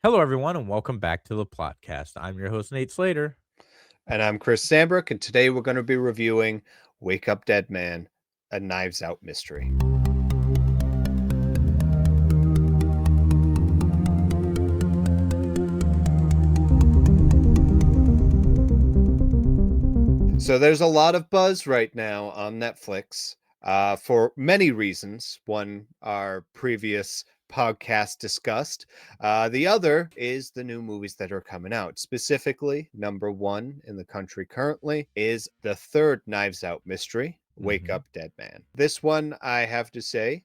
Hello, everyone, and welcome back to the PlotCast. I'm your host, Nate Slater. And I'm Chris Sambrook, and today we're going to be reviewing Wake Up Dead Man, a Knives Out mystery. So there's a lot of buzz right now on Netflix for many reasons. One, our previous podcast discussed. The other is the new movies that are coming out. Specifically, number one in the country currently is the third Knives Out mystery, Wake Mhm. Up Dead Man. This one, I have to say,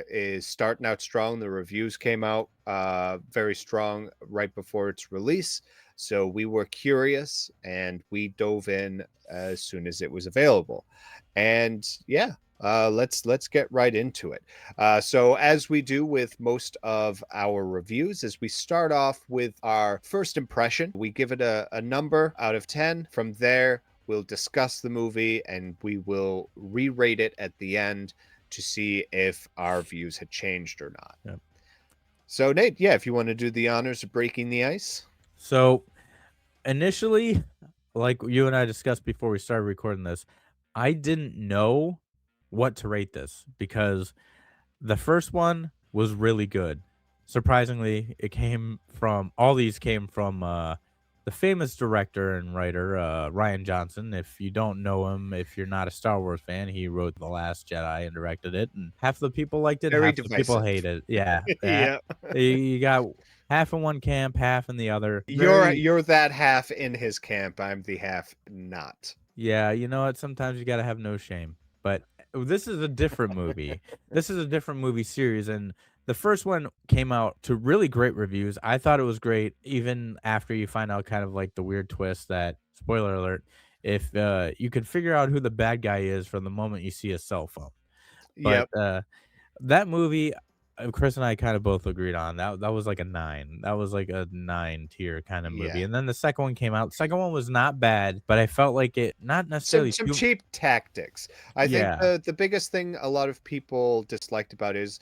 is starting out strong. The reviews came out very strong right before its release. So we were curious and we dove in as soon as it was available. And yeah, let's get right into it. So as we do with most of our reviews, as we start off with our first impression, we give it a number out of 10. From there, we'll discuss the movie and we will re-rate it at the end to see if our views had changed or not. Yep. So Nate, yeah, if you want to do the honors of breaking the ice. So, initially, like you and I discussed before we started recording this, I didn't know what to rate this because the first one was really good. Surprisingly, all these came from the famous director and writer Ryan Johnson. If you don't know him, if you're not a Star Wars fan, he wrote The Last Jedi and directed it, and half the people liked it, Very half the people divisive. hated it. Yeah, yeah. Yeah. You got half in one camp, half in the other. You're Very, you're that half in his camp. I'm the half not. yeah. You know what? Sometimes you got to have no shame. But this is a different movie. This is a different movie series, and the first one came out to really great reviews. I thought it was great, even after you find out kind of like the weird twist that, spoiler alert, if you can figure out who the bad guy is from the moment you see a cell phone. But Yep. that movie, Chris and I kind of both agreed on that was like a 9. That was like a 9 tier kind of movie, Yeah. and then the second one came out. The second one was not bad, but I felt like it not Some necessarily some too. cheap tactics. I think Yeah, the biggest thing a lot of people disliked about is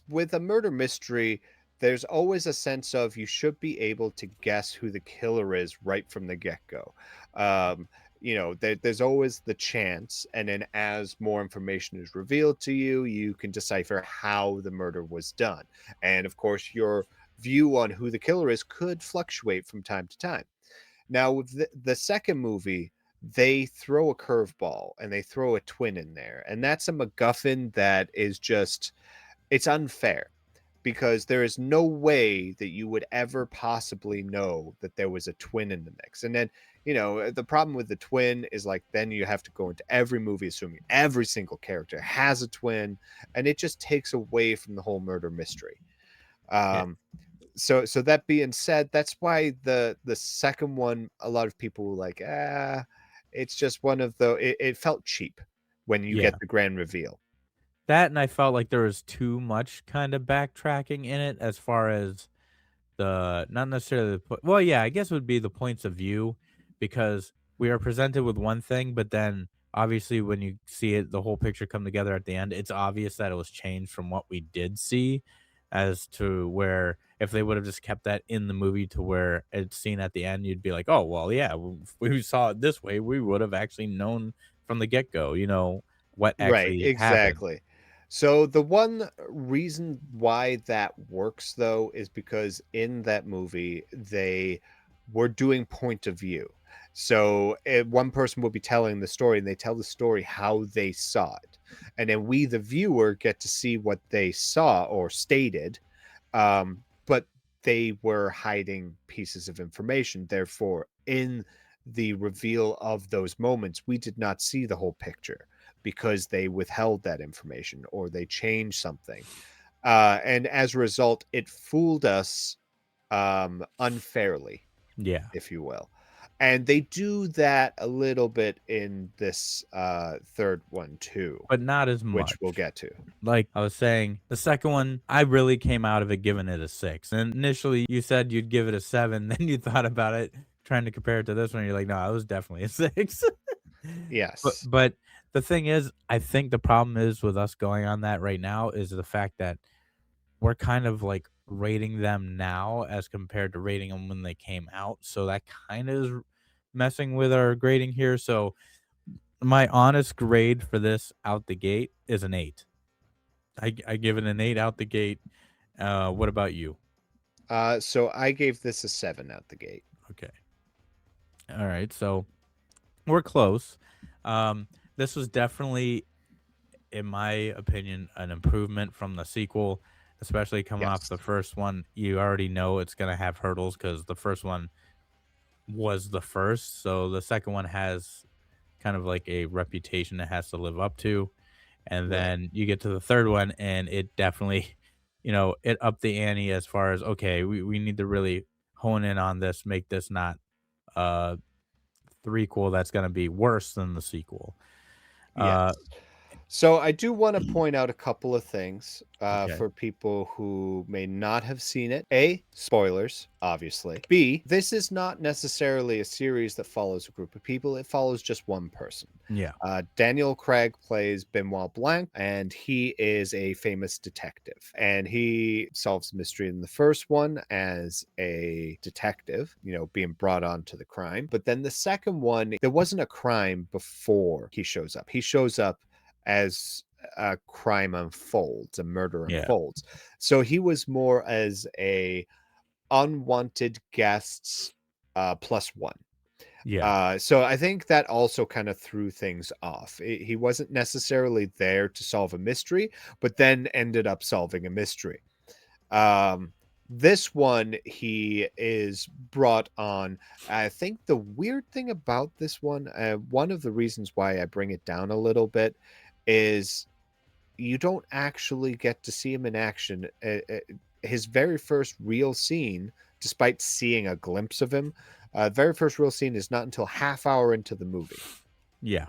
with a murder mystery, there's always a sense of you should be able to guess who the killer is right from the get-go. Um, there's always the chance, and then as more information is revealed to you, you can decipher how the murder was done. And of course, your view on who the killer is could fluctuate from time to time. Now, with the second movie, they throw a curveball and they throw a twin in there, and that's a MacGuffin that is just it's unfair because there is no way that you would ever possibly know that there was a twin in the mix. And then, the problem with the twin is like then you have to go into every movie assuming every single character has a twin, and it just takes away from the whole murder mystery. yeah, Um, so that being said, that's why the second one, a lot of people were like, it's just one of the it felt cheap when you yeah. get the grand reveal. That and I felt like there was too much kind of backtracking in it as far as the not necessarily well, yeah, I guess it would be the points of view because we are presented with one thing, but then obviously when you see it, the whole picture come together at the end, it's obvious that it was changed from what we did see as to where if they would have just kept that in the movie to where it's seen at the end, you'd be like, oh, well, yeah, if we saw it this way, we would have actually known from the get go, what Right, actually happened. exactly. So the one reason why that works though is because in that movie they were doing point of view. So one person will be telling the story and they tell the story how they saw it. And then we, the viewer, get to see what they saw or stated. But they were hiding pieces of information. Therefore, in the reveal of those moments, we did not see the whole picture because they withheld that information or they changed something. And as a result, it fooled us unfairly, Yeah. if you will. And they do that a little bit in this third one too, But not as which we'll much. get to. Like I was saying, the second one, I really came out of it giving it a 6. And initially, you said you'd give it a 7, then you thought about it, trying to compare it to this one, you're like, "No, it was definitely a 6." But Yes. but the thing is, I think the problem is with us going on that right now is the fact that we're kind of, like, rating them now as compared to rating them when they came out. So that kind of is messing with our grading here. So my honest grade for this out the gate is an 8. I give it an 8 out the gate. What about you? So I gave this a 7 out the gate. Okay. All right. So we're close. This was definitely, in my opinion, an improvement from the sequel, especially coming off Yes. the first one. You already know it's gonna have hurdles because the first one was the first, so the second one has kind of like a reputation it has to live up to, and Right. then you get to the third one, and it definitely, it upped the ante as far as okay, we need to really hone in on this, make this not a threequel that's gonna be worse than the sequel. Uh, Yes. So I do want to point out a couple of things okay, for people who may not have seen it. A, spoilers, obviously. B, this is not necessarily a series that follows a group of people. It follows just one person. yeah, Daniel Craig plays Benoit Blanc, and he is a famous detective. And he solves a mystery in the first one as a detective, being brought on to the crime. But then the second one, there wasn't a crime before he shows up. He shows up as a crime unfolds, a murder yeah, unfolds. So he was more as a unwanted guests plus one. yeah, So I think that also kind of threw things off. He wasn't necessarily there to solve a mystery, but then ended up solving a mystery. Um, this one, he is brought on. I think the weird thing about this one of the reasons why I bring it down a little bit is you don't actually get to see him in action. His very first real scene, despite seeing a glimpse of him, very first real scene is not until half hour into the movie. yeah.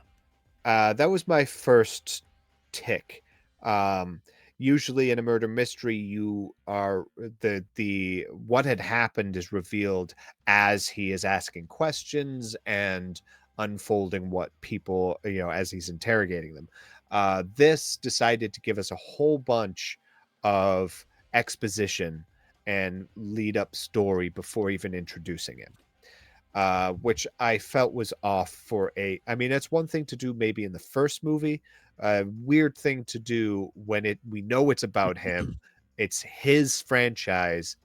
That was my first tick. Um, Usually in a murder mystery, you are the what had happened is revealed as he is asking questions and unfolding what people, as he's interrogating them. This decided to give us a whole bunch of exposition and lead up story before even introducing him, which I felt was off for I mean, it's one thing to do maybe in the first movie, a weird thing to do when we know it's about him, it's his franchise,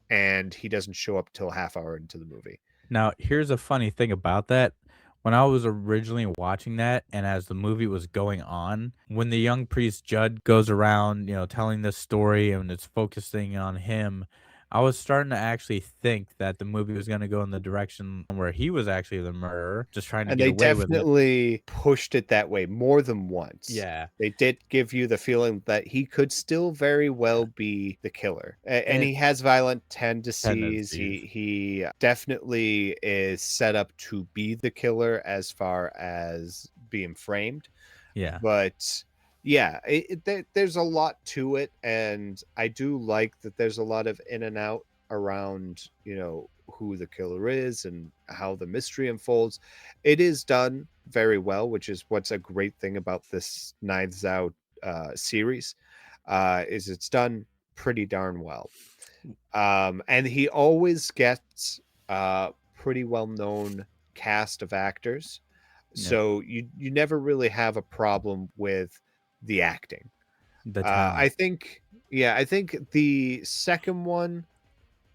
and he doesn't show up till half hour into the movie. Now, here's a funny thing about that. When I was originally watching that, and as the movie was going on, when the young priest Judd goes around, telling this story and it's focusing on him, I was starting to actually think that the movie was going to go in the direction where he was actually the murderer, just trying to And get they away with it. definitely pushed it that way more than once. Yeah. They did give you the feeling that he could still very Yeah. well be the killer. And And he has violent tendencies. tendencies. He definitely is set up to be the killer as far as being framed. Yeah. But yeah, there's a lot to it, and I do like that there's a lot of in and out around, who the killer is and how the mystery unfolds. It is done very well, which is what's a great thing about this Knives Out series, is it's done pretty darn well. And he always gets pretty well known cast of actors, Yeah. so you never really have a problem with the acting. The I talent. think, yeah, I think the second one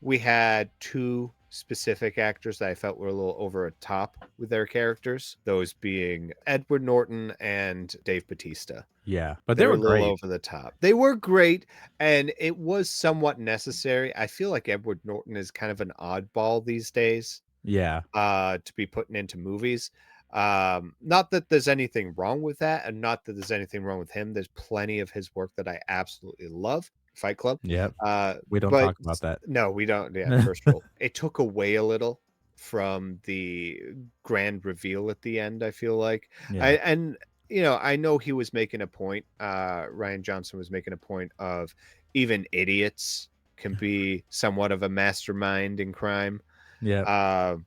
we had two specific actors that I felt were a little over a top with their characters. Those being Edward Norton and Dave Bautista. Yeah. But They they were were a little great. over the top. They were great, and it was somewhat necessary. I feel like Edward Norton is kind of an oddball these days, Yeah. to be putting into movies. Not that there's anything wrong with that, and not that there's anything wrong with him. There's plenty of his work that I absolutely love. Fight Club. Yep. Uh, We don't but talk about that. no, we don't. Yeah, first rule. It took away a little from the grand reveal at the end, I feel like. Yeah. I know he was making a point, Ryan Johnson was making a point of even idiots can be somewhat of a mastermind in crime. Yep. Uh,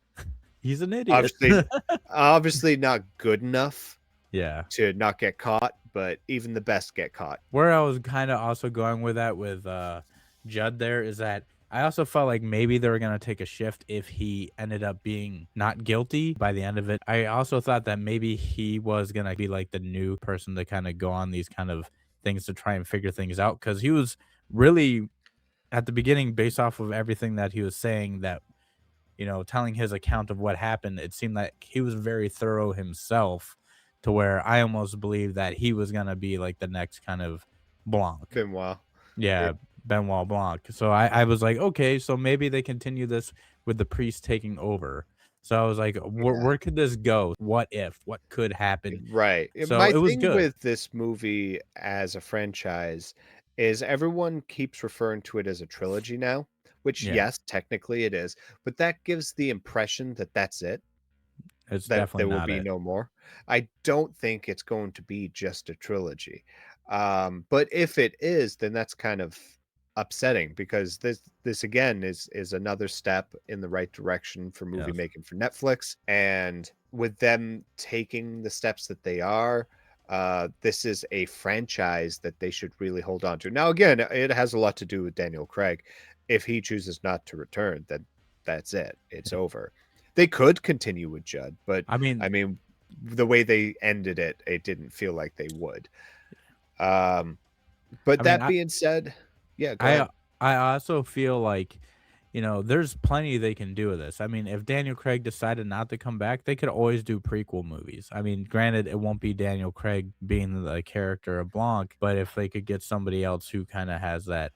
He's an idiot. obviously obviously not good enough Yeah. to not get caught, but even the best get caught. Where I was kinda also going with that with, Judd there is that I also felt like maybe they were gonna take a shift if he ended up being not guilty by the end of it. I also thought that maybe he was gonna be like the new person to kind of go on these kind of things to try and figure things out because he was really at the beginning based off of everything that he was saying that telling his account of what happened, it seemed like he was very thorough himself to where I almost believed that he was gonna be like the next kind of Blanc. Benoit. Yeah. Yeah, Benoit Blanc. So I was like, "Okay, so maybe they continue this with the priest taking over." So I was like, "Where could this go? What if? What could happen?" Right. So My it was thing good. with this movie as a franchise is everyone keeps referring to it as a trilogy now, which, Yeah, yes, technically it is, but that gives the impression that that's it, it's that definitely there will not be it. no more. I don't think it's going to be just a trilogy. But if it is, then that's kind of upsetting because this again is another step in the right direction for movie Yes. making for Netflix. And with them taking the steps that they are, this is a franchise that they should really hold on to. Now, again, it has a lot to do with Daniel Craig. If he chooses not to return, then that's it. It's Yeah. over. They could continue with Judd, but I mean I mean, the way they ended it, it didn't feel like they would. Um, but I mean, that I being said, yeah, go I ahead. I also feel like, there's plenty they can do with this. I mean, if Daniel Craig decided not to come back, they could always do prequel movies. I mean, granted, it won't be Daniel Craig being the character of Blanc, but if they could get somebody else who kind of has that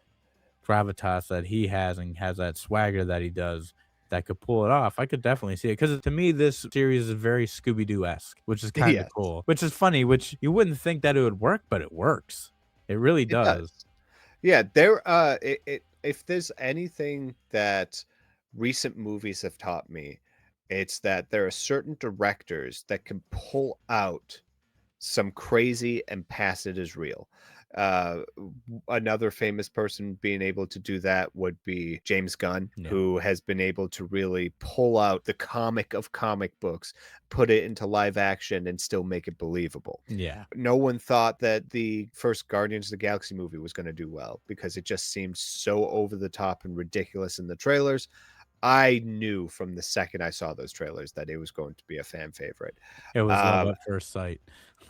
gravitas that he has and has that swagger that he does that could pull it off, I could definitely see it. Because to me, this series is very Scooby Doo esque, which is kind of Yes, cool, which is funny, which you wouldn't think that it would work, but it works. It really it does. does. Yeah, there. If there's anything that recent movies have taught me, it's that there are certain directors that can pull out some crazy and pass it as real. Another famous person being able to do that would be James Gunn, Yeah. who has been able to really pull out the comic of comic books, put it into live action, and still make it believable. Yeah. No one thought that the first Guardians of the Galaxy movie was going to do well because it just seemed so over the top and ridiculous in the trailers. I knew from the second I saw those trailers that it was going to be a fan favorite. It was love Um, at first sight.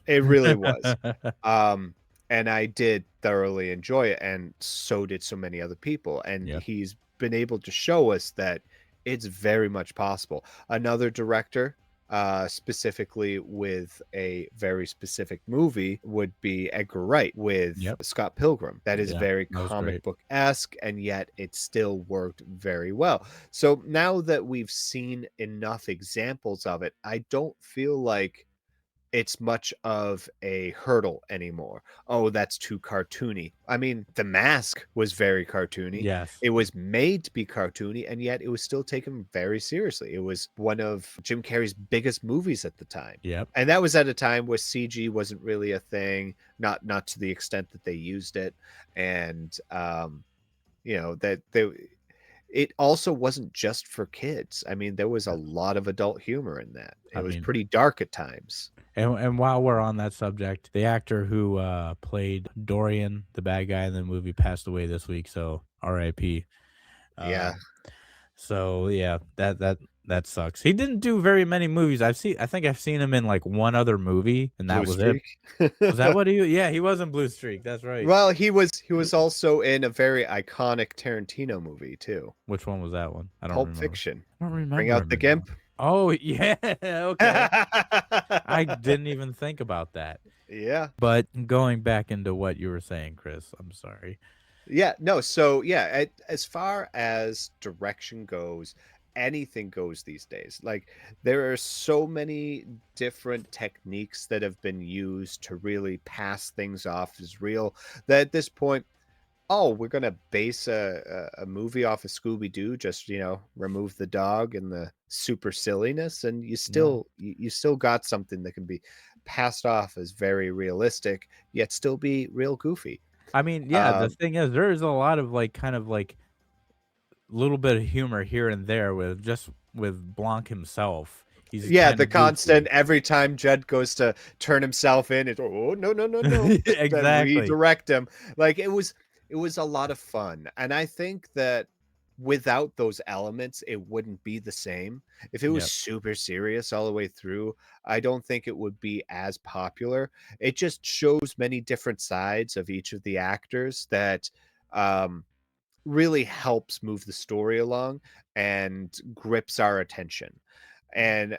it really was. Um, and I did thoroughly enjoy it, and so did so many other people. And Yeah. he's been able to show us that it's very much possible. Another director, specifically with a very specific movie, would be Edgar Wright with Yep. Scott Pilgrim. That is Yeah. very That was comic great. book esque, and yet it still worked very well. So now that we've seen enough examples of it, I don't feel like it's much of a hurdle anymore. "Oh, that's too cartoony." I mean, The Mask was very cartoony. Yes. It was made to be cartoony, and yet it was still taken very seriously. It was one of Jim Carrey's biggest movies at the time. Yep. And that was at a time where CG wasn't really a thing, not to the extent that they used it. And, that they it also wasn't just for kids. I mean, there was a Yeah. lot of adult humor in that. I It was mean, pretty dark at times. and while we're on that subject, the actor who played Dorian, the bad guy in the movie, passed away this week. So R.I.P. Yeah. Um, so yeah, that sucks. He didn't do very many movies. I think I've seen him in like one other movie, and that Blue was it. Streak. Was that what he? Yeah, he was in Blue Streak. That's right. Well, he was also in a very iconic Tarantino movie too, Which one was that one? I don't Pulp remember. Fiction. I don't Bring remember out him the in that. Gimp. Oh yeah, okay. I didn't even think about that. Yeah. But going back into what you were saying, Chris, I'm sorry. Yeah, no, so yeah, as far as direction goes, anything goes these days. Like there are so many different techniques that have been used to really pass things off as real that at this point, oh, we're gonna base a movie off of Scooby Doo. Just remove the dog and the super silliness, and you Yeah. still you still got something that can be passed off as very realistic, yet still be real goofy. I mean, yeah, the Um, thing is there is a lot of like kind of like little bit of humor here and there with Blanc himself. He's yeah, kind the of constant goofy. every time Judd goes to turn himself in, it's oh no no no no, then Exactly. redirect him. Like it was. It was a lot of fun, and I think that without those elements, it wouldn't be the same. If it was Yep. super serious all the way through, I don't think it would be as popular. It just shows many different sides of each of the actors that, um, really helps move the story along and grips our attention. And,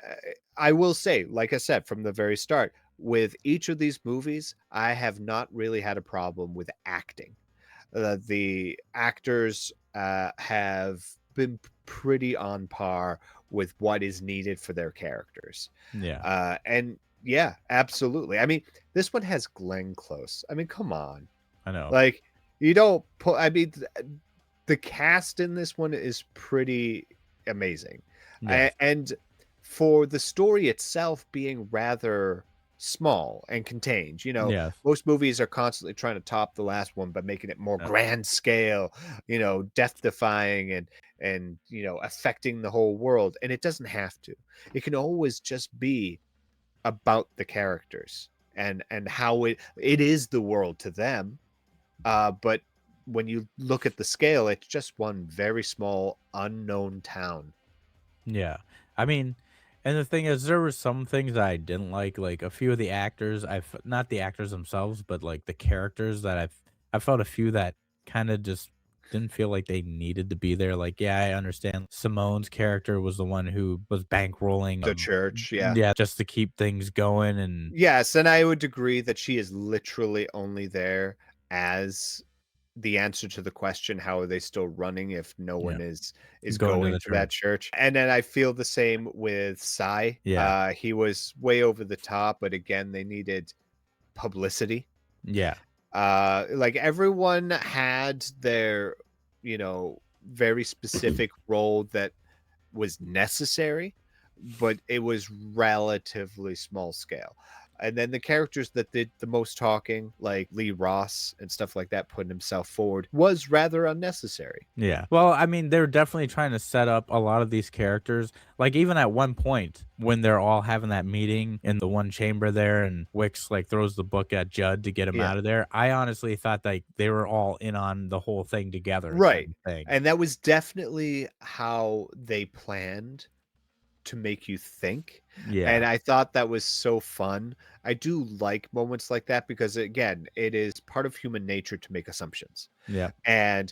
I will say, like I said from the very start, with each of these movies, I have not really had a problem with acting. The actors have been pretty on par with what is needed for their characters. Yeah. And yeah, absolutely. I mean, this one has Glenn Close. I mean, come on. I know. Like, you don't put, I mean, the cast in this one is pretty amazing. Yes. And for the story itself being rather small and contained, Yes. most movies are constantly trying to top the last one by making it more Yep. grand scale, death defying and affecting the whole world. And it doesn't have to. It can always just be about the characters and how it is the world to them, but when you look at the scale, it's just one very small unknown town. Yeah. I mean, and the thing is, there were some things that I didn't like a few of the actors, not the actors themselves, but like the characters that I felt a few that kind of just didn't feel like they needed to be there. Like, yeah, I understand Simone's character was the one who was bankrolling, The church, yeah. yeah, just to keep things going, and Yes, and I would agree that she is literally only there as the answer to the question, how are they still running if no yeah, one is going to going the to that church. church? And then I feel the same with Sai. Yeah, He was way over the top, but again, they needed publicity. yeah, Like everyone had their, very specific role that was necessary, but it was relatively small scale. And then the characters that did the most talking, like Lee Ross and stuff like that, putting himself forward, was rather unnecessary. yeah. Well, I mean, they're definitely trying to set up a lot of these characters. Like even at one point when they're all having that meeting in the one chamber there, and Wicks like throws the book at Judd to get him Yeah. out of there. I honestly thought like they were all in on the whole thing together, kind Right. of thing. And that was definitely how they planned to make you think. And Yeah, I thought that was so fun. I do like moments like that because, again, it is part of human nature to make assumptions. yeah, And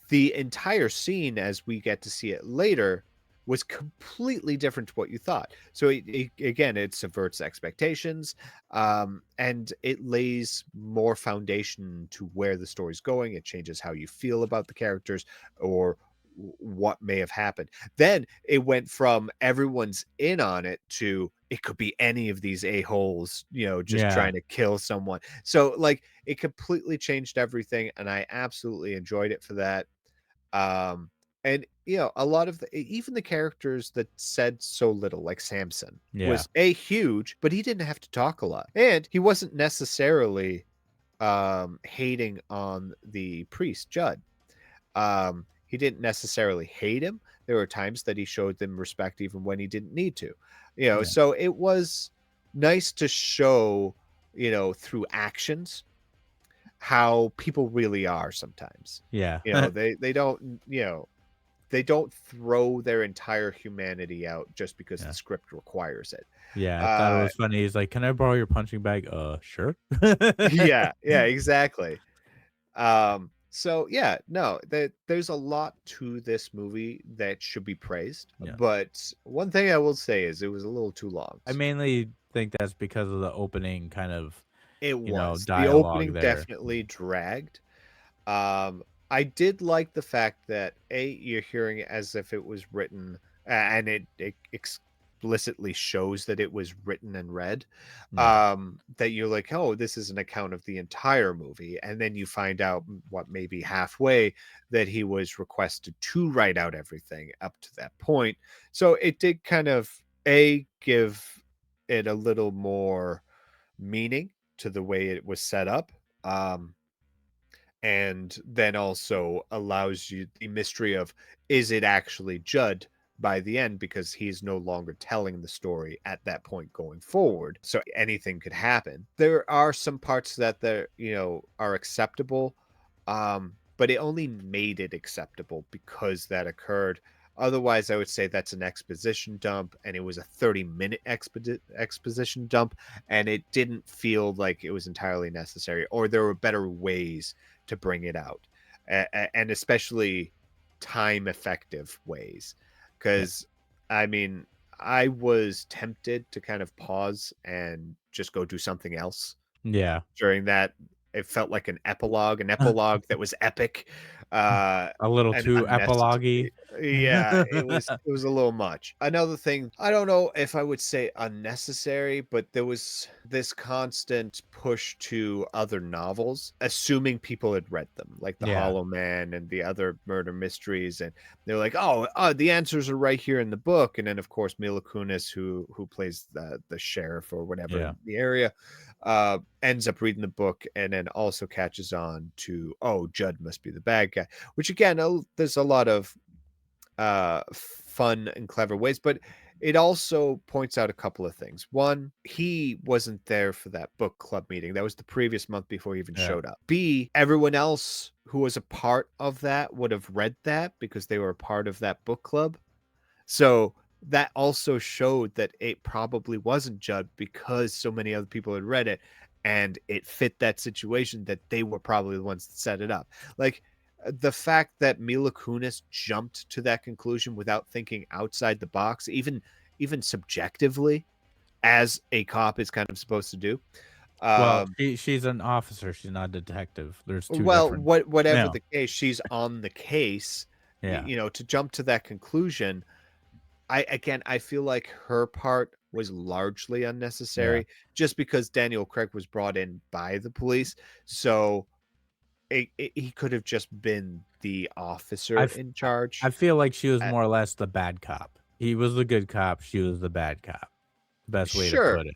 the entire scene, as we get to see it later, was completely different to what you thought. So again, it subverts expectations, and it lays more foundation to where the story's going. It changes how you feel about the characters or what may have happened. Then it went from everyone's in on it to it could be any of these a-holes, just yeah, trying to kill someone. So like it completely changed everything, and I absolutely enjoyed it for that. Um, and a lot of even the characters that said so little, like Samson, yeah, was a huge, but he didn't have to talk a lot, and he wasn't necessarily hating on the priest Judd. He didn't necessarily hate him. There were times that he showed them respect even when he didn't need to. yeah, So it was nice to show, through actions how people really are sometimes. yeah, They don't, they don't throw their entire humanity out just because the yeah, script requires it. yeah. I thought it Uh was funny. He's like, "Can I borrow your punching bag?" Sure. yeah, yeah, exactly. So yeah, no, there's a lot to this movie that should be praised, Yeah. but one thing I will say is it was a little too long. I mainly think that's because of the opening kind of, It was. The dialogue opening there. definitely dragged. I did like the fact that you're hearing it as if it was written, and it explicitly shows that it was written and read. Yeah. That you're like, oh, this is an account of the entire movie, and then you find out what maybe halfway that he was requested to write out everything up to that point. So it did kind of give it a little more meaning to the way it was set up. And then also allows you the mystery of, is it actually Judd by the end, because he's no longer telling the story at that point going forward, so anything could happen. There are some parts that are acceptable, But it only made it acceptable because that occurred. Otherwise, I would say that's an exposition dump, and it was a 30-minute exposition dump, and it didn't feel like it was entirely necessary, or there were better ways to bring it out, and especially time effective ways. Yeah. Because, I mean, I was tempted to kind of pause and just go do something else Yeah. during that. It felt like an epilogue that was epic, uh, A little and too unnecessary. epilogue-y. Yeah, it was a little much. Another thing, I don't know if I would say unnecessary, but there was this constant push to other novels, assuming people had read them, like The Yeah. Hollow Man and the other murder mysteries, and they're like, "Oh, the answers are right here in the book." And then, of course, Mila Kunis, who plays the sheriff or whatever Yeah. in the area, ends up reading the book and then also catches on to, oh, Judd must be the bad guy, which again, there's a lot of fun and clever ways, but it also points out a couple of things. One, he wasn't there for that book club meeting. That was the previous month before he even Yeah. showed up. B, everyone else who was a part of that would have read that because they were a part of that book club. So that also showed that it probably wasn't Judd because so many other people had read it and it fit that situation that they were probably the ones that set it up. Like the fact that Mila Kunis jumped to that conclusion without thinking outside the box, even subjectively, as a cop is kind of supposed to do. Well, Um, she's an officer, she's not a detective. There's 2 well, different. whatever Yeah. the case, she's on the case. Yeah. To jump to that conclusion, I feel like her part was largely Yeah. unnecessary just because Daniel Craig was brought in by the police. So he could have just been the I officer f in I charge. feel like she was Uh, more or less the bad cop. He was the good cop, she was the bad cop. Best way to sure. put it.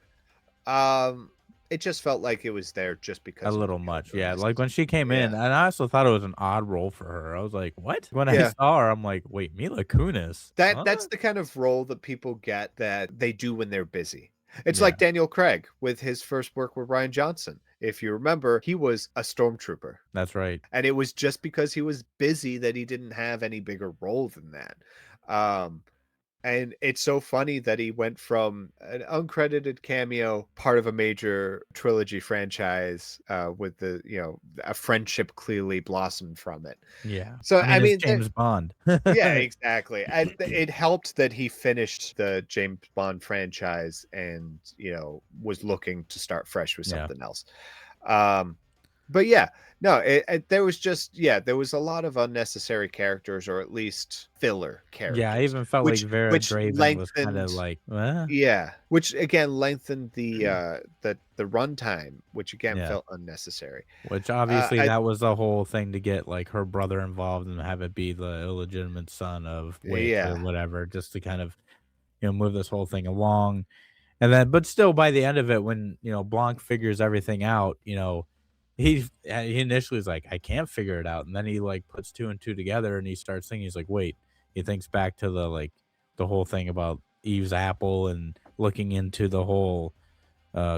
Um, it just felt like it was there just A because of little the much, yeah, coverness. like, when she came Yeah. in and I also thought it was an odd role for her. I was like, "What?" When I Yeah. saw her, I'm like, "Wait, Mila Kunis? Huh?" That's the kind of role that people get that they do when they're busy. It's Yeah, like Daniel Craig with his first work with Ryan Johnson. If you remember, he was a stormtrooper. that's right. And it was just because he was busy that he didn't have any bigger role than that. Um, and it's so funny that he went from an uncredited cameo, part of a major trilogy franchise, with a friendship clearly blossomed from it. Yeah. So, I mean, I it's mean, James Bond. yeah, exactly. And it helped that he finished the James Bond franchise and, was looking to start fresh with Yeah. something else. Um, but yeah, no, there was just, yeah, there was a lot of unnecessary characters, or at least filler Yeah, I characters, even felt like which Vera which Draven was kinda lengthened, like, yeah, which again lengthened the runtime, which again Yeah. felt unnecessary. Which obviously I that was the whole thing to get, like, her brother involved and have it be the illegitimate son of Wick or Yeah, whatever, just to kind of, move this whole thing along. And then but still by the end of it, when, Blanc figures everything out, he initially is like, "I can't figure it out," and then he, like, puts 2 and 2 together, and he starts thinking, he's like, "Wait." He thinks back to the whole thing about Eve's apple and looking into the whole,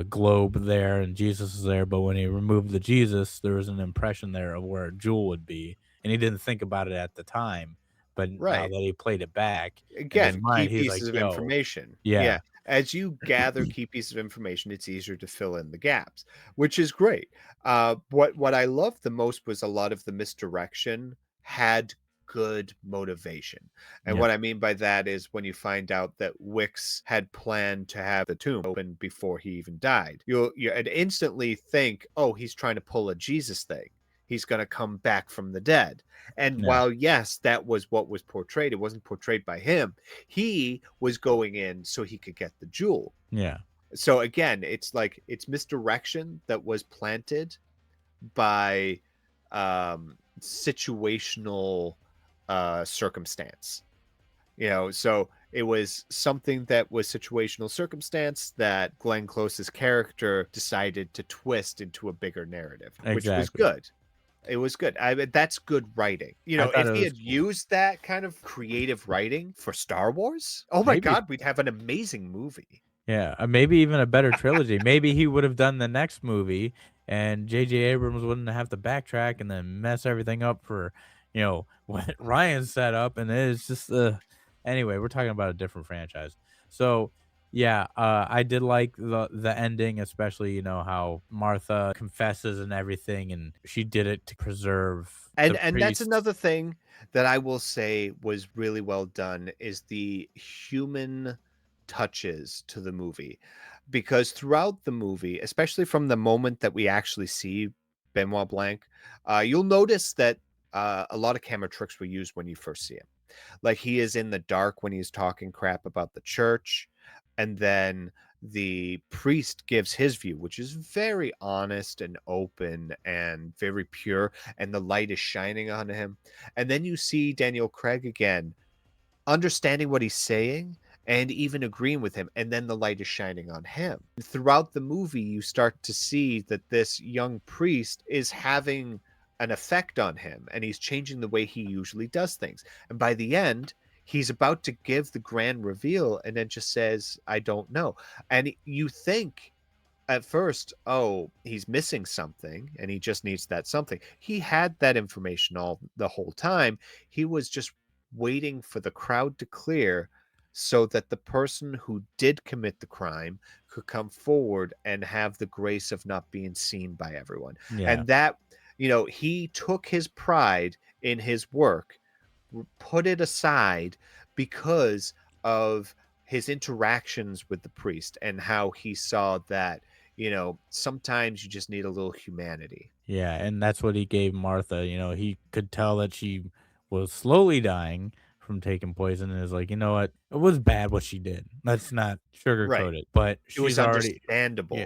globe there, and Jesus is there, but when he removed the Jesus, there was an impression there of where a jewel would be, and he didn't think about it at the time, but now right. that he played it back in his Again, key mind, he's like, pieces of "Yo." information. Yeah. Yeah. As you gather key pieces of information, it's easier to fill in the gaps, which is great. What I loved the most was a lot of the misdirection had good motivation. And Yeah. what I mean by that is when you find out that Wix had planned to have the tomb open before he even died, you'd instantly think, oh, he's trying to pull a Jesus thing. He's going to come back from the dead. And Yeah. while, yes, that was what was portrayed, it wasn't portrayed by him. He was going in so he could get the jewel. Yeah. So again, it's like it's misdirection that was planted by situational circumstance. So it was something that was situational circumstance that Glenn Close's character decided to twist into a bigger narrative, which was Exactly. good. It was good. I mean, that's good writing. I thought If it he was had cool. used that kind of creative writing for Star Wars, oh my Maybe. God, we'd have an amazing movie. Yeah, maybe even a better trilogy. Maybe he would have done the next movie, and J.J. Abrams wouldn't have to backtrack and then mess everything up for, what Ryan set up, and it's just, anyway, we're talking about a different franchise. So, yeah, I did like the ending, especially, how Martha confesses and everything, and she did it to preserve the And that's priest. another thing that I will say was really well done is the human touches to the movie. Because throughout the movie, especially from the moment that we actually see Benoit Blanc, you'll notice that a lot of camera tricks were used when you first see him. Like, he is in the dark when he's talking crap about the church, and then the priest gives his view, which is very honest and open and very pure, and the light is shining on him. And then you see Daniel Craig again, understanding what he's saying and even agreeing with him, and then the light is shining on him. Throughout the movie, you start to see that this young priest is having an effect on him, and he's changing the way he usually does things. And by the end, he's about to give the grand reveal and then just says, "I don't know." And you think at first, oh, he's missing something and he just needs that something. He had that information all the whole time. He was just waiting for the crowd to clear so that the person who did commit the crime could come forward and have the grace of not being seen by everyone. Yeah. And that, he took his pride in his work, put it aside because of his interactions with the priest and how he saw that, sometimes you just need a little humanity. Yeah, and that's what he gave Martha. He could tell that she was slowly dying from taking poison, and is like, you know what? It was bad what she did. Let's not Right. sugarcoat it. But It was she's already, yeah, understandable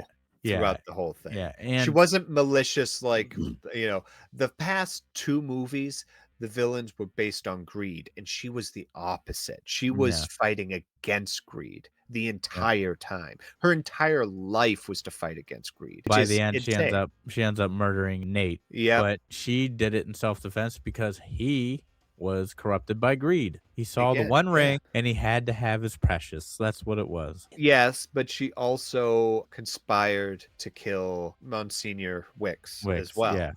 yeah, throughout the whole yeah, thing. She and wasn't malicious like, the past 2 movies, the villains were based on greed, and she was the opposite. She was yeah, fighting against greed the yeah. entire time. Her entire life was to fight against greed, which By the is end, insane. she ends up murdering Nate, Yep. but she did it in self-defense because he was corrupted by greed. He saw the Again, one yeah. ring, and he had to have his precious. That's what it was. Yes, but she also conspired to kill Monsignor Wicks as Wicks, well, yeah,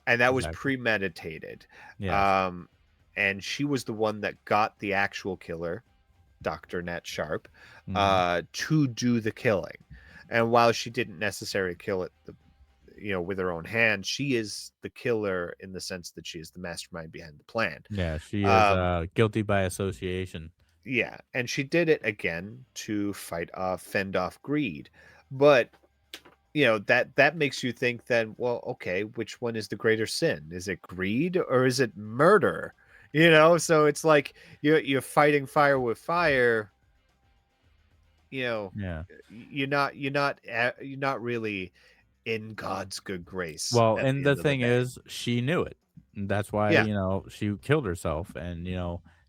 and that was exactly. premeditated. Yes. Um, and she was the one that got the actual killer, Dr. Nat Sharp, Mhm. to do the killing. And while she didn't necessarily kill it, with her own hand, she is the killer in the sense that she is the mastermind behind the plan. Yeah, she is, Um, guilty by association. yeah, and she did it again to fend off greed. But that makes you think then, well, okay, which one is the greater sin? Is it greed or is it murder? So it's like you're fighting fire with fire. you know Yeah. you're not really in God's good grace Well, at and the the end of the thing day. is, she knew it. And that's why, Yeah. she killed herself, and,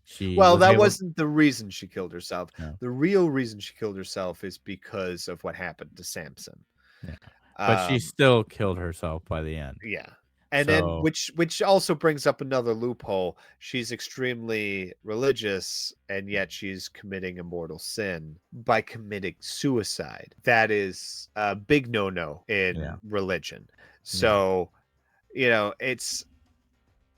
she Well, was that able. wasn't the reason she killed herself. Yeah, The real reason she killed herself is because of what happened to Samson. yeah. But she um still killed herself by the end. Yeah. And then So, which also brings up another loophole. She's extremely religious and yet she's committing a mortal sin by committing suicide. That is a big no-no yeah, in religion. yeah, So,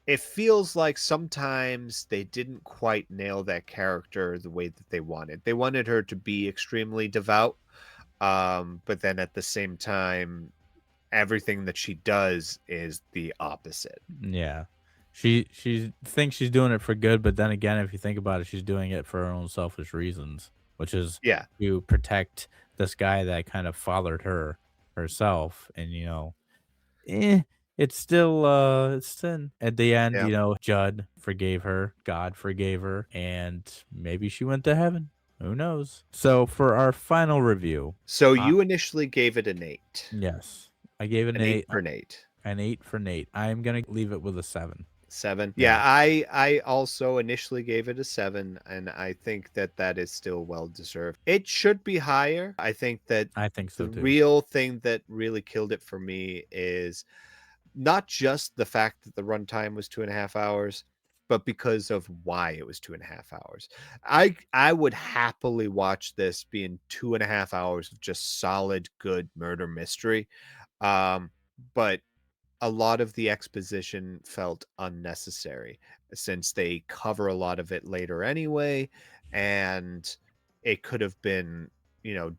it feels like sometimes they didn't quite nail that character the way that they wanted. They wanted her to be extremely devout, but then at the same time everything that she does is the opposite. yeah. She thinks she's doing it for good, but then again, if you think about it, she's doing it for her own selfish reasons, which is Yeah, to protect this guy that kind of fathered her herself, and, Eh, it's still, it's sin. At the end, yeah. Judd forgave her, God forgave her, and maybe she went to heaven. Who knows? So for our final review, So uh you initially gave it an 8. yes, I gave it An 8 for Nate. an 8 for Nate. I'm gonna leave it with a 7. 7. Yeah, Yeah, I also initially gave it a 7, and I think that that is still well deserved. It should be higher. I think that I think so the too. real thing that really killed it for me is not just the fact that the runtime was 2.5 hours, but because of why it was 2.5 hours. I would happily watch this being 2.5 hours of just solid, good murder mystery. Um, but a lot of the exposition felt unnecessary since they cover a lot of it later anyway, and it could have been,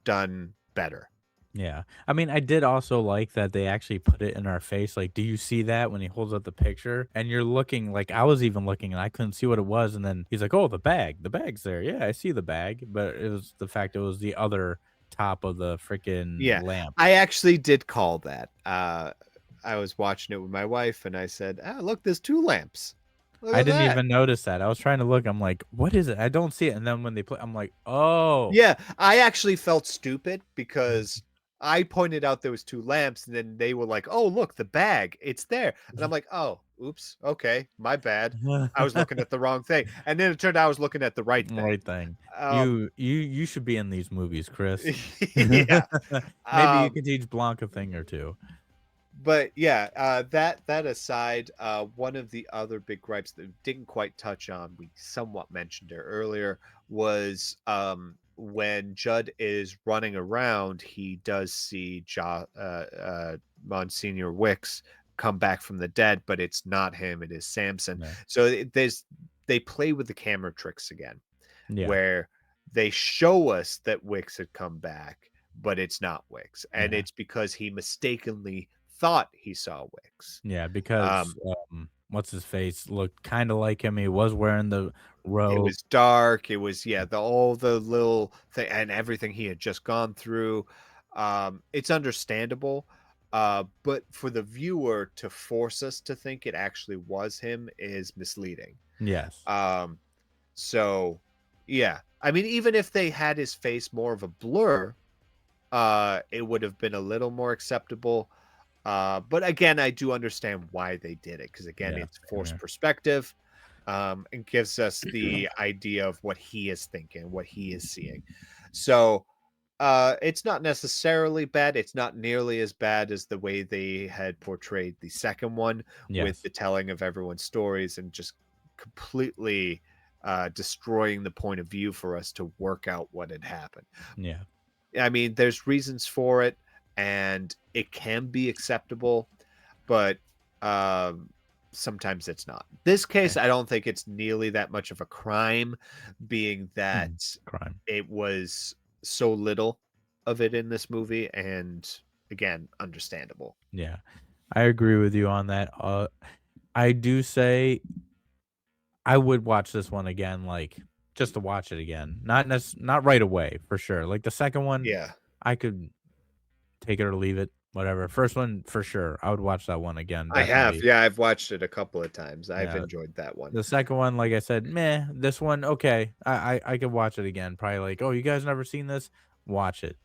done better. Yeah. I mean, I did also like that they actually put it in our face. Like, do you see that when he holds up the picture? And you're looking, like, I was even looking and I couldn't see what it was. And then he's like, oh, the bag. The bag's there. Yeah, I see the bag. But it was the fact it was the other top of the freaking Yeah, lamp. I actually did call that. I was watching it with my wife, and I said, "Ah, look, there's 2 lamps. Look I at didn't that." even notice that. I was trying to look. I'm like, what is it? I don't see it. And then when they play, I'm like, oh. Yeah, I actually felt stupid because I pointed out there was 2 lamps, and then they were like, "Oh, look, the bag, it's there." And I'm like, "Oh, oops, okay, my bad. I was looking at the wrong thing." And then it turned out I was looking at the right thing. Right thing. Um, You should be in these movies, Chris. yeah, Maybe you um could teach Blanc a thing or two. But yeah, that aside, one of the other big gripes that we didn't quite touch on, we somewhat mentioned it earlier, was when Judd is running around, he does see Monsignor Wicks come back from the dead, but it's not him; it is Samson. Yeah. So they play with the camera tricks again, Yeah. where they show us that Wicks had come back, but it's not Wicks, and Yeah. it's because he mistakenly thought he saw Wicks. Yeah, because, Um, what's his face looked kinda like him, he was wearing the it robe. was dark, it was yeah, the all the little thing and everything he had just gone through. It's understandable, but for the viewer to force us to think it actually was him is misleading. Yes. Um, so yeah, I mean, even if they had his face more of a blur, it would have been a little more acceptable. But again, I do understand why they did it because again, Yeah, it's same forced here. perspective, and gives us the idea of what he is thinking, what he is seeing. So it's not necessarily bad. It's not nearly as bad as the way they had portrayed the second one with Yes. the telling of everyone's stories and just completely destroying the point of view for us to work out what had happened. Yeah. I mean, there's reasons for it, and it can be acceptable, but um, sometimes it's not. This Yeah. case, I don't think it's nearly that much of a crime, being that Mm. Crime. it was so little of it in this movie, and again, understandable. Yeah. I agree with you on that, I do say I would watch this one again, like, just to watch it again. Not right away, for sure. Like, the second one, Yeah, I could take it or leave it, whatever. First one, for sure. I would watch that one again, I have. definitely. Yeah, I've watched it a couple of times. I've Yeah. enjoyed that one. The second one, like I said, meh. This one, okay. I could watch it again. Probably like, oh, you guys never seen this? Watch it.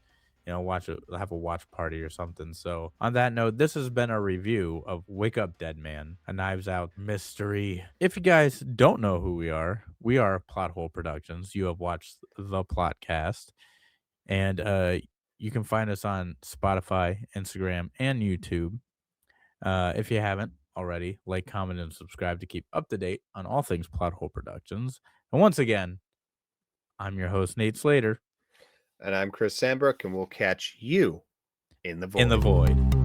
Watch it. Have a watch party or something. So, on that note, this has been a review of Wake Up Dead Man, a Knives Out mystery. If you guys don't know who we are Plot Hole Productions. You have watched the PlotCast, and you can find us on Spotify, Instagram, and YouTube. If you haven't already, like, comment, and subscribe to keep up to date on all things Plot Hole Productions. And once again, I'm your host, Nate Slater, And I'm Chris Sandbrook, and we'll catch you in the in the void. void.